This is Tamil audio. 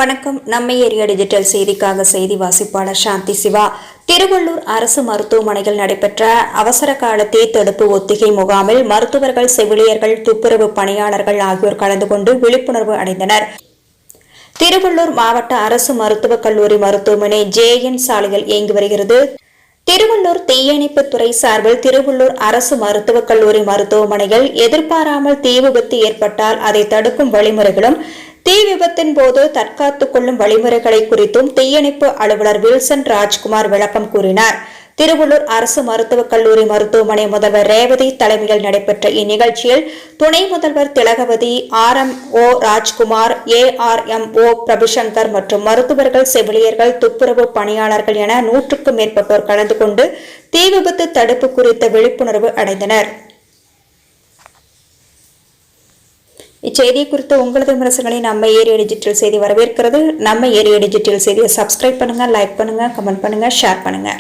வணக்கம். நம்ம ஏரியா டிஜிட்டல் செய்திக்காக செய்தி வாசிப்பாளர் சாந்தி சிவா. திருவள்ளூர் அரசு மருத்துவமனையில் நடைபெற்ற அவசர கால தீ தடுப்பு ஒத்திகை முகாமில் மருத்துவர்கள், செவிலியர்கள், துப்புரவு பணியாளர்கள் ஆகியோர் கலந்து கொண்டு விழிப்புணர்வு அடைந்தனர். திருவள்ளூர் மாவட்ட அரசு மருத்துவக் கல்லூரி மருத்துவமனை JN சாலையில் இயங்கி வருகிறது. திருவள்ளூர் தீயணைப்புத்துறை சார்பில் திருவள்ளூர் அரசு மருத்துவக் கல்லூரி மருத்துவமனையில் எதிர்பாராமல் தீ விபத்து ஏற்பட்டால் அதை தடுக்கும் வழிமுறைகளும், தீ விபத்தின் போது தற்காத்துக் கொள்ளும் வழிமுறைகளை குறித்தும் தீயணைப்பு அலுவலர் வில்சன் ராஜ்குமார் விளக்கம் கூறினார். திருவள்ளூர் அரசு மருத்துவக் கல்லூரி மருத்துவமனை முதல்வர் ரேவதி தலைமையில் நடைபெற்ற இந்நிகழ்ச்சியில் துணை முதல்வர் திலகவதி, RMO ராஜ்குமார், ARMO பிரபுசங்கர் மற்றும் மருத்துவர்கள், செவிலியர்கள், துப்புரவு பணியாளர்கள் என 100க்கும் மேற்பட்டோர் கலந்து கொண்டு தீ விபத்து தடுப்பு குறித்த விழிப்புணர்வு அடைந்தனர். இச்செய்தி குறித்து உங்களது விமர்சனங்களை நம்ம ஏரியா டிஜிட்டல் செய்தி வரவேற்கிறது. நம்ம ஏரியா டிஜிட்டல் செய்தியை சப்ஸ்கிரைப் பண்ணுங்க, லைக் பண்ணுங்க, கமெண்ட் பண்ணுங்க, ஷேர் பண்ணுங்க.